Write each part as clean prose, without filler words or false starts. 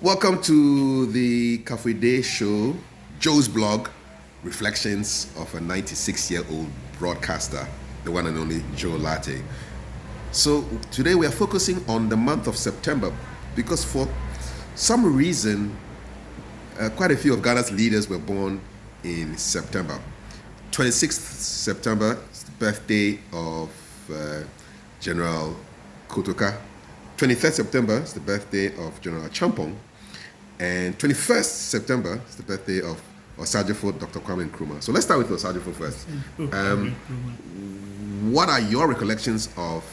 Welcome to the Kafui Dey Show, Joe's blog, reflections of a 96-year-old broadcaster, the one and only Joe Lartey. So today we are focusing on the month of September because for some reason, quite a few of Ghana's leaders were born in September. 26th September is the birthday of General Kotoka. 23rd September is the birthday of General Acheampong. And 21st September is the birthday of Osagyefo Dr. Kwame Nkrumah. So let's start with Osagyefo first. What are your recollections of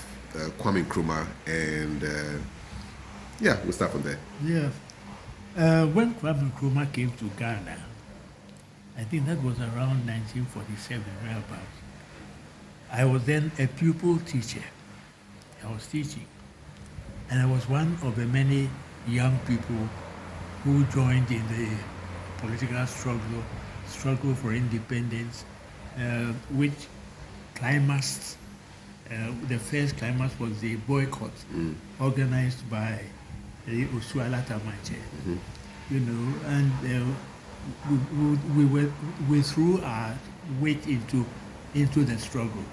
Kwame Nkrumah? And we'll start from there. Yeah. When Kwame Nkrumah came to Ghana, I think that was around 1947, thereabouts. I was then a pupil teacher. I was teaching. And I was one of the many young people who joined in the political struggle for independence, which climaxed, the first climax was the boycott organized by the Osualata Manche, and we threw our weight into the struggle.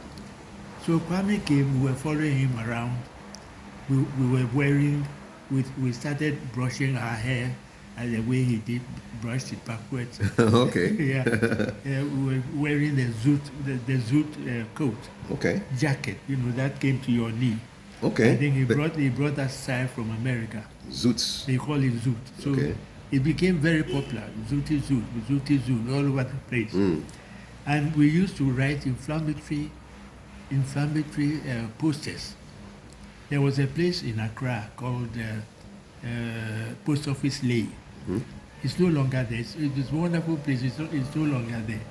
So Kwame came, we were following him around, we were wearing, we started brushing our hair, and the way he did, brushed it backwards. Okay. We were wearing the zoot coat. Okay. Jacket, that came to your knee. Okay. I think he brought that style from America. Zoots. They call it zoot. So it became very popular. Zooty zoot, all over the place. And we used to write inflammatory posters. There was a place in Accra called Post Office Lane. It's no longer there. It's a wonderful place. It's no longer there.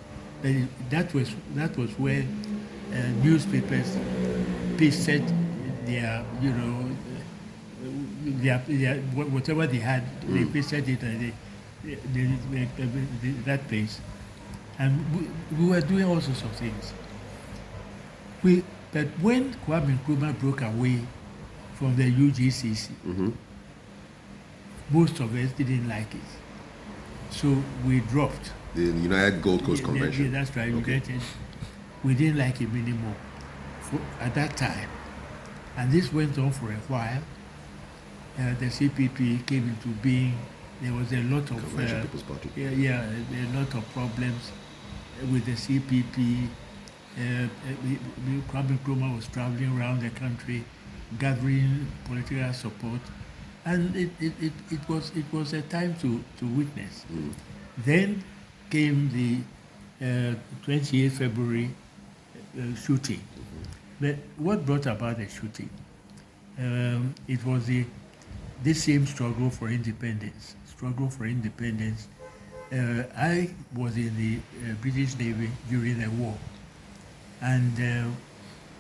But that was where newspapers pasted their whatever they had. They pasted it at that place, and we were doing all sorts of things. But when Kwame Nkrumah broke away from the UGCC, most of us didn't like it. So we dropped. The United Gold Coast Convention. Yeah, that's right. Okay. We didn't like him anymore at that time. And this went on for a while. The CPP came into being. There was a lot of Convention People's Party. A lot of problems with the CPP. Kwame Nkrumah was traveling around the country, gathering political support, and it was a time to witness. Then came the 28th February shooting. But what brought about the shooting? It was this same struggle for independence. I was in the British Navy during the war. And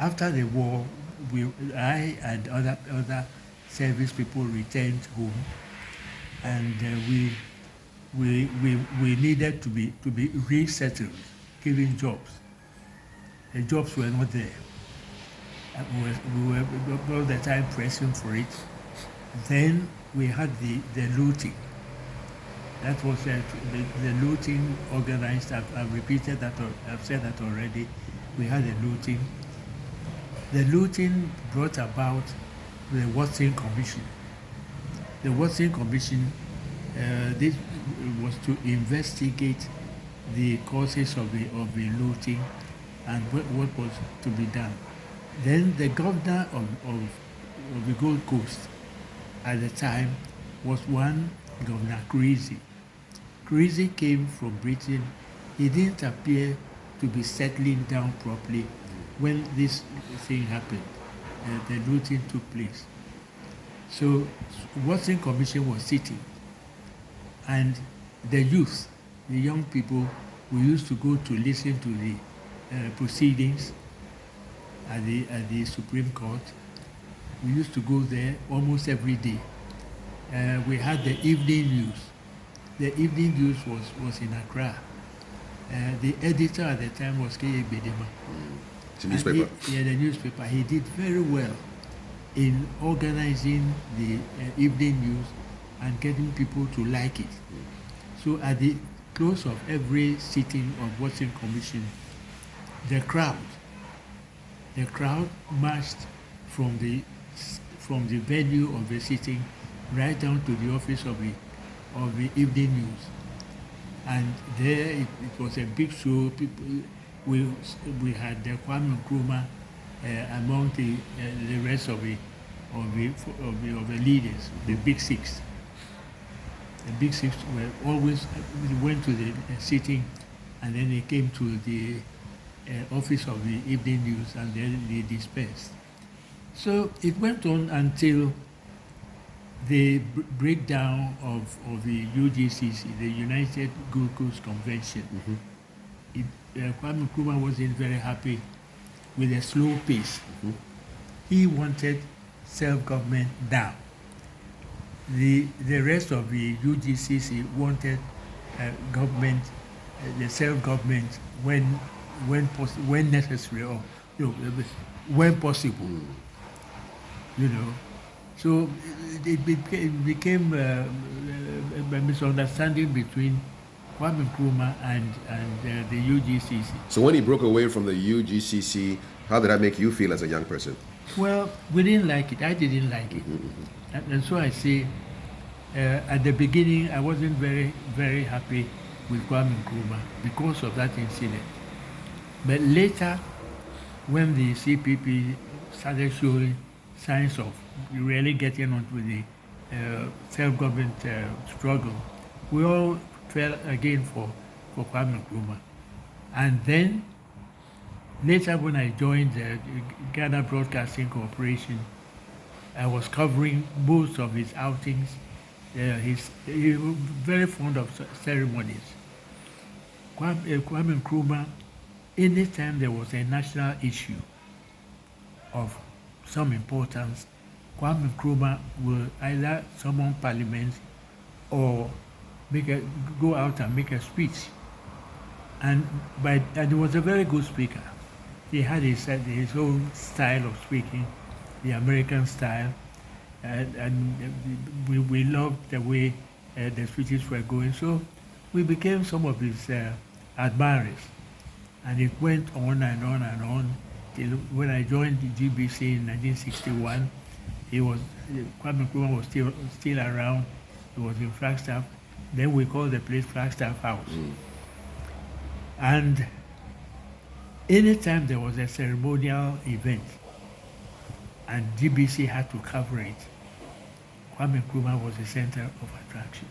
after the war, I and other service people returned home, and we needed to be resettled, given jobs. The jobs were not there. We were all the time pressing for it. Then we had the looting. That was the looting organized. I've repeated that. I've said that already. We had the looting. The looting brought about the Watson Commission. The Watson Commission, this was to investigate the causes of the looting and what was to be done. Then the governor of the Gold Coast at the time was one Governor Creasy. Creasy came from Britain. He didn't appear to be settling down properly when this thing happened. The looting took place. So Watson Commission was sitting, and the youth, the young people who used to go to listen to the proceedings at the Supreme Court, we used to go there almost every day. We had the evening news. The evening news was in Accra. The editor at the time was K.A. Bedema. It's a newspaper. The newspaper. He did very well in organizing the evening news and getting people to like it. So at the close of every sitting of Watson Commission, the crowd marched from the venue of the sitting right down to the office of the evening news, and there it was a big show. People, we had Kwame Nkrumah among the rest of the leaders, the big six. The big six were always went to the sitting, and then they came to the office of the evening news, and then they dispersed. So it went on until the breakdown of the UGCC, the United Gold Coast Convention. Kwame Nkrumah wasn't very happy with a slow pace. He wanted self-government down. The rest of the UGCC wanted government, the self-government when necessary, or when possible. So it became a misunderstanding between Kwame Nkrumah and the UGCC. So when he broke away from the UGCC, how did that make you feel as a young person? Well, we didn't like it. I didn't like it. And so I say, at the beginning, I wasn't very, very happy with Kwame Nkrumah because of that incident. But later, when the CPP started showing signs of really getting onto the self-government struggle, we all fell again for Kwame Nkrumah. And then, later when I joined the Ghana Broadcasting Corporation, I was covering most of his outings. He was very fond of ceremonies. Kwame Nkrumah, anytime there was a national issue of some importance, Kwame Nkrumah will either summon parliament or go out and make a speech. And he was a very good speaker. He had his own style of speaking, the American style, and we loved the way the speeches were going. So we became some of his admirers. And it went on and on and on till when I joined the GBC in 1961. Kwame Nkrumah was still around. He was in Flagstaff. Then we called the place Flagstaff House. And anytime there was a ceremonial event and GBC had to cover it, Kwame Nkrumah was the center of attraction.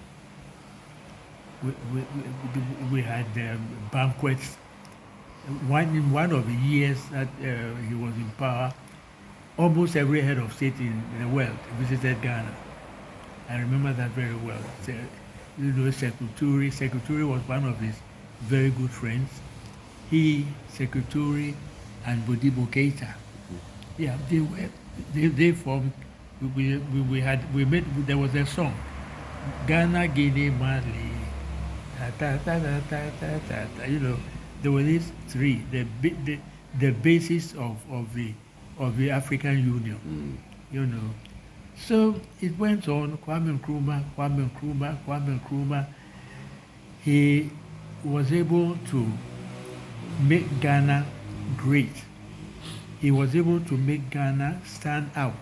We had banquets. In one of the years that he was in power, almost every head of state in the world visited Ghana. I remember that very well. Secretary was one of his very good friends. He, Secretary, and Bodibo Keita. Yeah, they formed. There was a song, Ghana, Guinea, Mali, there were these three, the basis of the African Union, So it went on. Kwame Nkrumah. He was able to make Ghana great. He was able to make Ghana stand out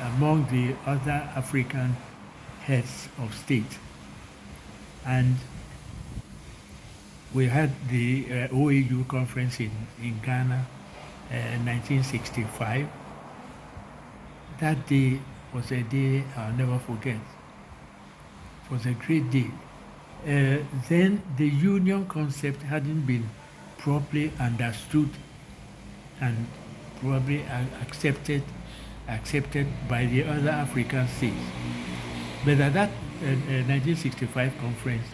among the other African heads of state. And we had the OAU conference in Ghana in 1965. That day was a day I'll never forget. It was a great day. Then the union concept hadn't been properly understood and probably accepted by the other African states. But at that 1965 conference,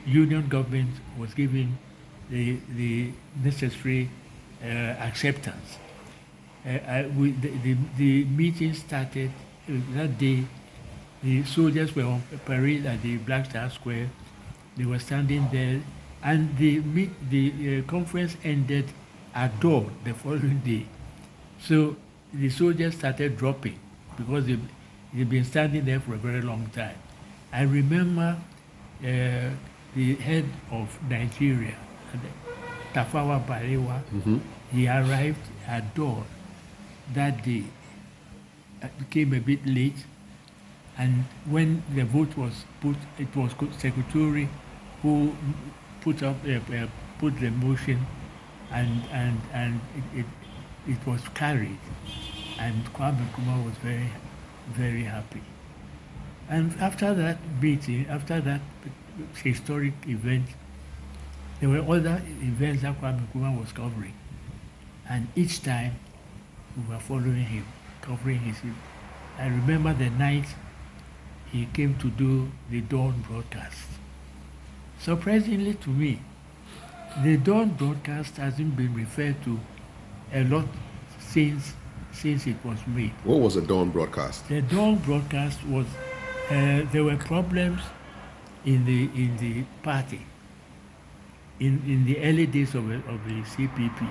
union government was given the necessary acceptance. The meeting started that day. The soldiers were on parade at the Black Star Square. They were standing there, and the conference ended at dawn the following day. So the soldiers started dropping because He'd been standing there for a very long time. I remember the head of Nigeria, Tafawa Balewa, he arrived at dawn that day. Came a bit late, and when the vote was put, it was Secretary who put the motion, and it was carried, and Kwame Nkrumah was very, very happy. And after that meeting, after that historic event, there were other events that Kwame Nkrumah was covering, and each time we were following him, covering his. I remember the night he came to do the dawn broadcast. Surprisingly to me, the dawn broadcast hasn't been referred to a lot since it was made. What was the dawn broadcast? The dawn broadcast was there were problems in the party in the early days of the CPP.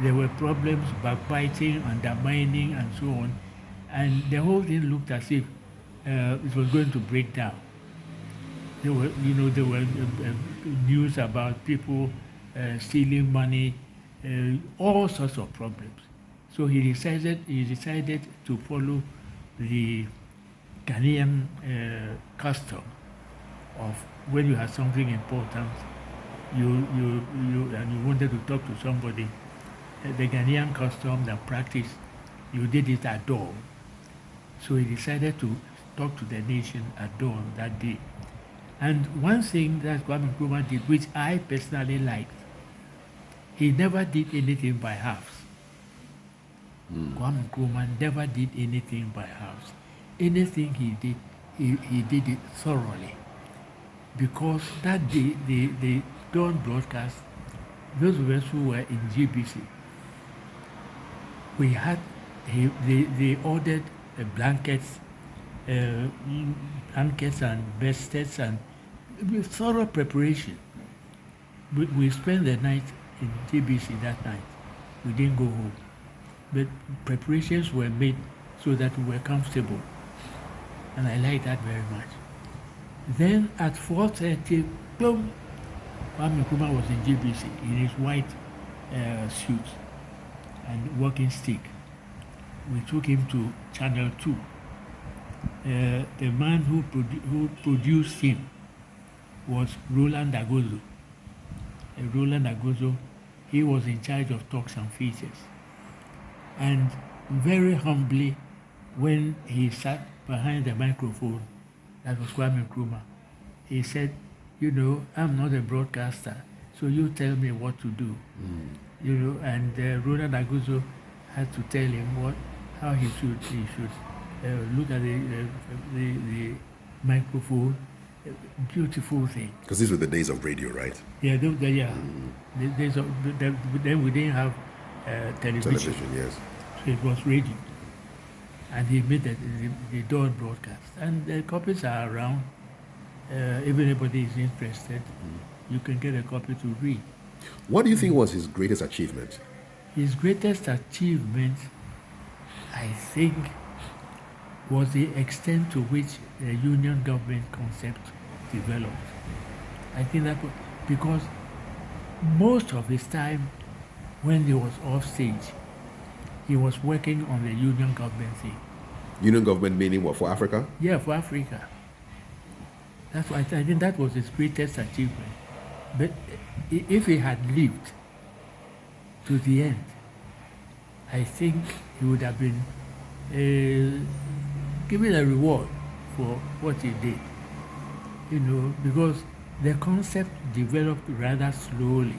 There were problems, backbiting, undermining, and so on, and the whole thing looked as if it was going to break down. There were news about people stealing money, all sorts of problems. So he decided to follow the Ghanaian custom of when you had something important, and you wanted to talk to somebody. The Ghanaian custom, the practice, you did it at dawn. So he decided to talk to the nation at dawn that day. And one thing that Kwame Nkrumah did, which I personally liked, he never did anything by halves. Kwame Nkrumah never did anything by halves. Anything he did, he did it thoroughly. Because that day, the dawn broadcast, those of us who were in GBC, we had, they ordered blankets and vestes and with thorough preparation. We spent the night in GBC that night. We didn't go home. But preparations were made so that we were comfortable. And I like that very much. Then at 4:30, boom, Kwame Nkrumah was in GBC in his white suit and walking stick. We took him to Channel 2. The man who produced him was Roland Agozo. Roland Agozo, he was in charge of talks and features. And very humbly, when he sat behind the microphone, that was Kwame Nkrumah, he said, I'm not a broadcaster, so you tell me what to do. And Roland Agozo had to tell him how he should look at the microphone. Beautiful thing. Because these were the days of radio, right? Yeah, then we didn't have television. Television, yes. So it was radio. And he made the dawn broadcast. And the copies are around. If anybody is interested, you can get a copy to read. What do you think was his greatest achievement? His greatest achievement, I think, was the extent to which the union government concept developed. I think that because most of his time when he was off stage, he was working on the union government thing. Union government meaning what, for Africa? Yeah, for Africa. That's why I think that was his greatest achievement. But if he had lived to the end, I think he would have been given a reward for what he did. Because the concept developed rather slowly.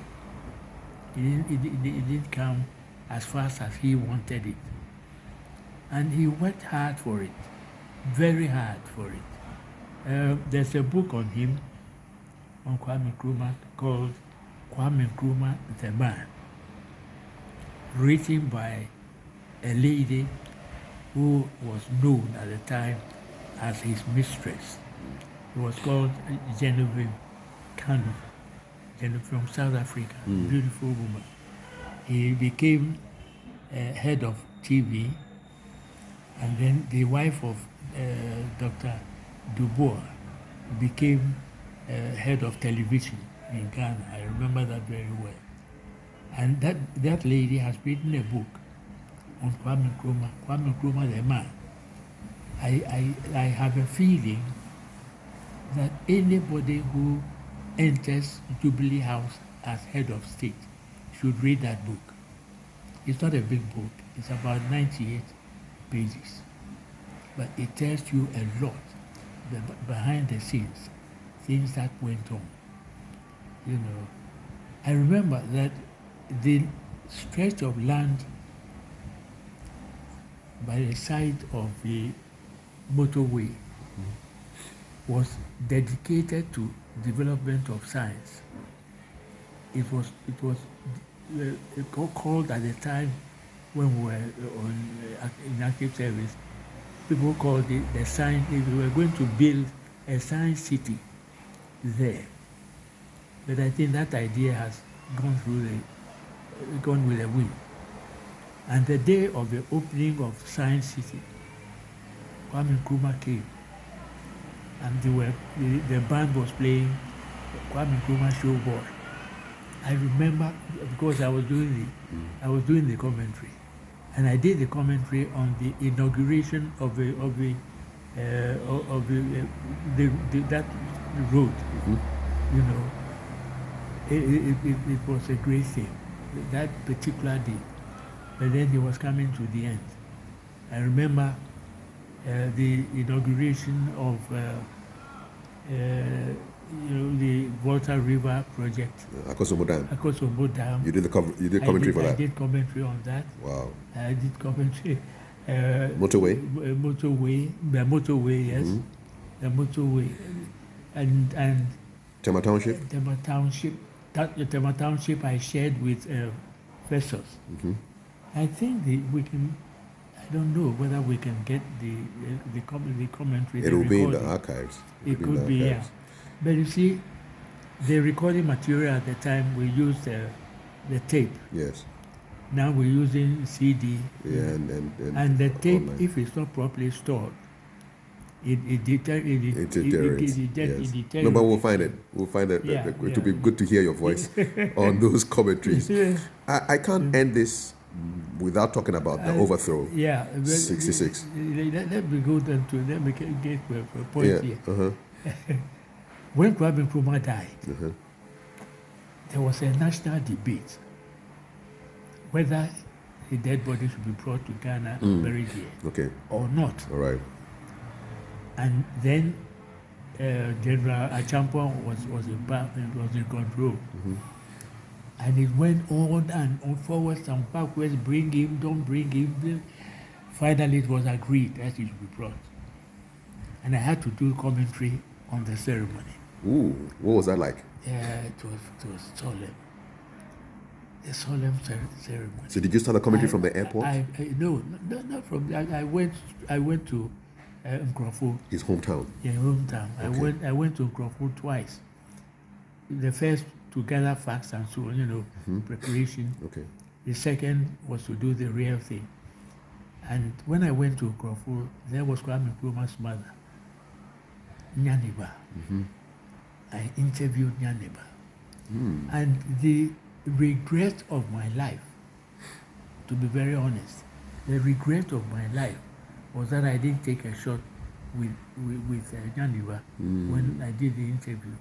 It didn't come as fast as he wanted it. And he worked hard for it, very hard for it. There's a book on him, on Kwame Nkrumah, called Kwame Nkrumah, the Man, written by a lady who was known at the time as his mistress. It was called Genevieve Kanu, from South Africa, beautiful woman. He became head of TV, and then the wife of Dr. Dubois became head of television in Ghana. I remember that very well. And that lady has written a book on Kwame Nkrumah, Kwame Nkrumah the man. I have a feeling that anybody who enters Jubilee House as head of state should read that book. It's not a big book. It's about 98 pages. But it tells you a lot behind the scenes, things that went on. You know, I remember that the stretch of land by the side of the motorway was dedicated to development of science. It was called at the time when we were in active service, people called it the science. We were going to build a science city there, but I think that idea has gone with the wind. And the day of the opening of Science City, Kwame Nkrumah came, and the band was playing Kwame Nkrumah Show Boy. I remember because I was doing the commentary, and I did the commentary on the inauguration of that road. Mm-hmm. You know, it was a great thing that particular day. But then he was coming to the end. I remember the inauguration of the Volta River project. Akosombo Dam. Akosombo Dam. You did commentary for that? I did commentary on that. Wow. I did commentary. Motorway? The motorway, yes. Mm-hmm. The motorway. And Tema Township? Tema Township. Tema Township I shared with Festus. Mm-hmm. I think we can. I don't know whether we can get the commentary. It will be in the archives. It could be, yeah. But you see, the recording material at the time we used the tape. Yes. Now we're using CD. Yeah, and the tape, online. if it's not properly stored, it deteriorates. No, but we'll find it. We'll find it. Yeah, It will be good to hear your voice on those commentaries. I can't end this without talking about the overthrow. Yeah. 66. Let me go then to, let me get a point here. Uh-huh. When Kwame Nkrumah died, Uh-huh. there was a national debate whether the dead body should be brought to Ghana and buried here or not. All right. And then General Acheampong was in control. Mm-hmm. And it went on and on, forwards and backwards, bring him, don't bring him. Finally, it was agreed that he should be brought. And I had to do commentary on the ceremony. Ooh, what was that like? It was solemn. A solemn ceremony. So did you start a commentary from the airport? No, not from. I went to Nkrofo. His hometown. Yeah, hometown. Okay. I went to Nkrofo twice. The first to gather facts and so on, preparation. Okay. The second was to do the real thing. And when I went to Nkrofo, there was Kwame Nkrumah's mother, Nyaniba. Mm-hmm. I interviewed Nyaniba. Mm. And the regret of my life, to be very honest, the regret of my life was that I didn't take a shot with Nyaniba when I did the interview.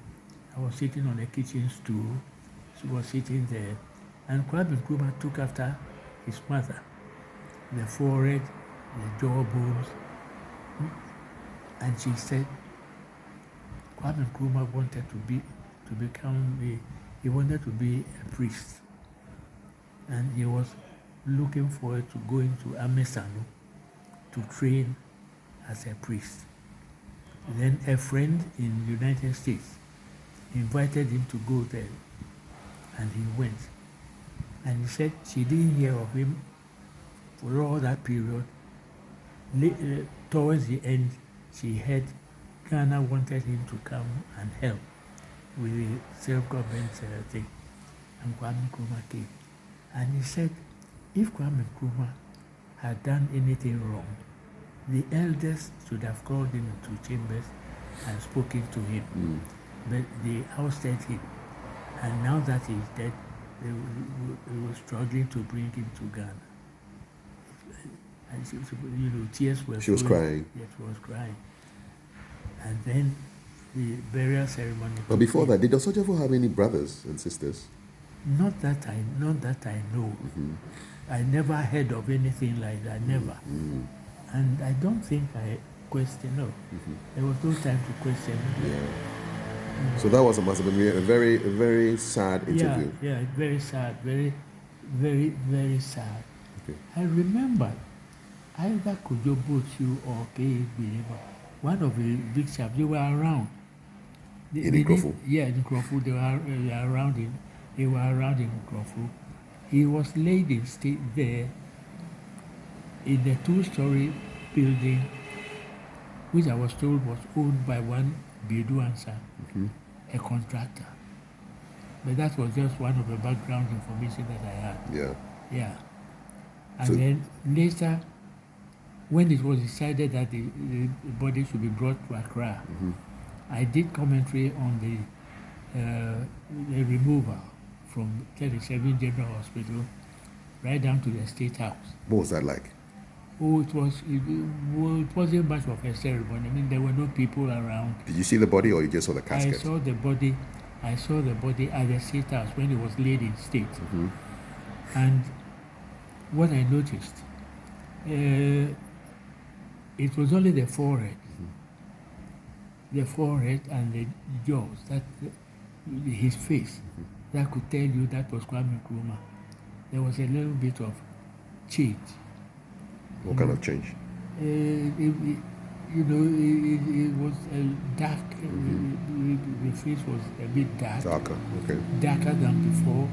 I was sitting on a kitchen stool. She was sitting there. And Kwame Nkrumah took after his mother. The forehead, the jawbones. And she said, Kwame Nkrumah wanted he wanted to be a priest. And he was looking forward to going to Amesano to train as a priest. Then a friend in the United States invited him to go there, and he went. And he said she didn't hear of him for all that period. Towards the end, she heard Ghana wanted him to come and help with the self-government thing. And Kwame Nkrumah came. And he said, if Kwame Nkrumah had done anything wrong, the elders should have called him into chambers and spoken to him. But they ousted him. And now that he's dead, they were struggling to bring him to Ghana. And tears were She was flowing. crying. Yes, she was crying. And then the burial ceremony. But before that, did Osagyefo have any brothers and sisters? Not that I know. I never heard of anything like that, never. And I don't think I questioned, no. There was no time to question. So that must have been a very sad interview. Yeah, very sad, very, very, very sad. Okay. I remember either Kojo Botu or K. Believer, one of the big chaps, they were around. In Nkrumah? Yeah, in Nkrumah, they were around in Nkrumah. He was laid in state there in a 2-story building, which I was told was owned by one Bedu Ansa, a contractor. But that was just one of the background information that I had. Yeah. Yeah. And So- then later, when it was decided that the body should be brought to Accra, I did commentary on the removal from 37 General Hospital right down to the State House. What was that like? Oh, it wasn't much of a ceremony. I mean, there were no people around. Did you see the body or you just saw the casket? I saw the body at the State House when it was laid in state. And what I noticed, it was only the forehead and the jaws, that his face, that could tell you that was Kwame Nkrumah. There was a little bit of change. What kind of change? It was dark. The face was a bit dark. Darker. Okay. Darker than before.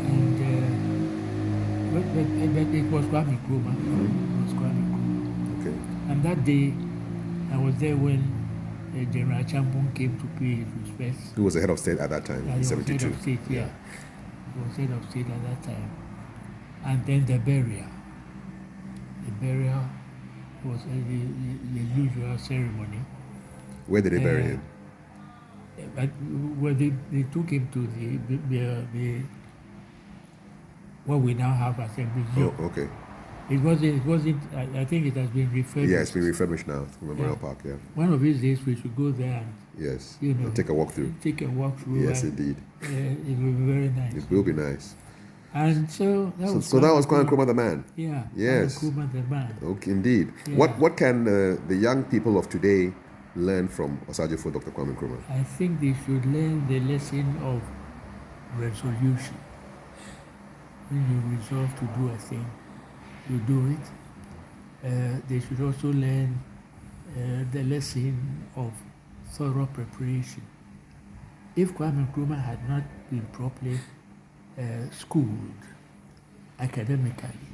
And but it was Kwame Nkrumah. It was Kwame Nkrumah. Okay. And that day, I was there when General Acheampong came to pay his respects. Who was the head of state at that time? He In was head 72. of state, yeah. He was head of state at that time. And then the burial. The burial was the usual ceremony. Where did they bury him? But well, they took him to the what we now have as a museum. Oh, okay. It wasn't. I think it has been refurbished. Yeah, it's been refurbished now. Memorial Park. Yeah. One of these days we should go there and Yes. You know, take a walk through. take a walk through. Yes, and, indeed. it will be very nice. It will be nice. And so that was So that was Kwame Nkrumah the man. Yeah. Yes. Kwame Nkrumah the man. Okay, indeed. Yeah. What can the young people of today learn from Osagyefo Dr. Kwame Nkrumah? I think they should learn the lesson of resolution. When you resolve to do a thing, you do it. They should also learn the lesson of thorough preparation. If Kwame Nkrumah had not been properly schooled academically,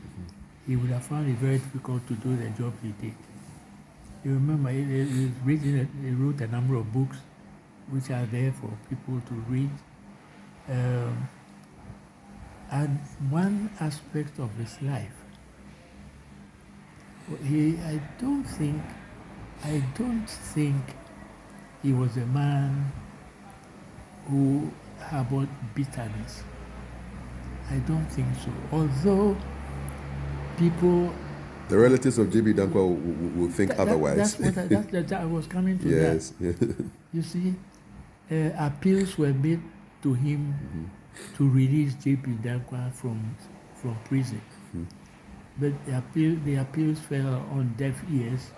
he would have found it very difficult to do the job he did. You remember, he wrote a number of books which are there for people to read. And one aspect of his life, I don't think he was a man who harbored bitterness. I don't think so. Although people... The relatives of J.B. Dankwa will think otherwise. That's what I was coming to. Yes. That. You see, appeals were made to him to release J.B. Dankwa from prison. But the appeals fell on deaf ears,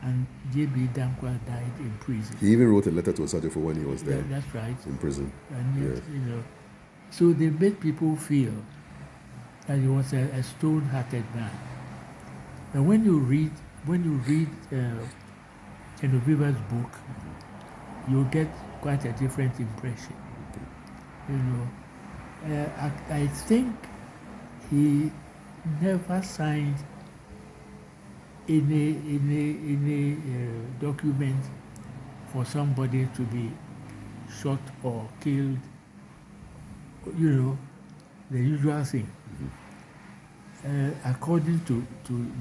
and J.B. Dankwa died in prison. He even wrote a letter to Osagyefo when he was there. That's right. In prison. And yet, Yes. So they made people feel that he was a stone-hearted man. Now, when you read Genoveva's book, you get quite a different impression. I think he never signed any document for somebody to be shot or killed. The usual thing. according to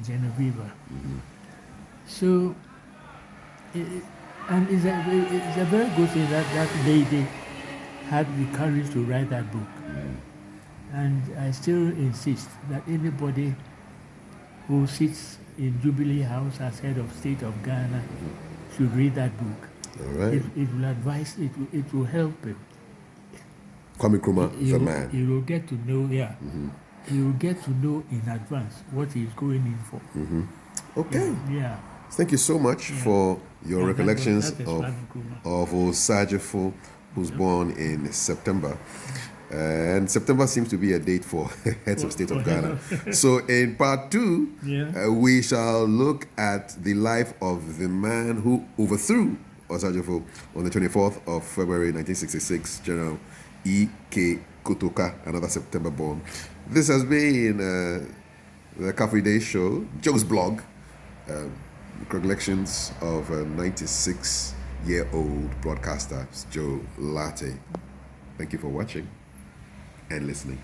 Genevieve. So, and it's a very good thing that lady had the courage to write that book. And I still insist that anybody who sits in Jubilee House as head of state of Ghana should read that book. All right. It will advise, it will help him. Kwame Nkrumah, the man. He will get to know, he will get to know in advance what he's going in for. Okay. Yeah. Thank you so much for your recollections that is of Kwame Nkrumah. Osagyefo, who's born in September. And September seems to be a date for heads of state of Ghana. So in part 2, we shall look at the life of the man who overthrew Osagyefo on the 24th of February 1966, General Kotoka, another September born. This has been the Kafui Dey Show, Joe's blog, recollections of a 96-year-old broadcaster, Joe Lartey. Thank you for watching and listening.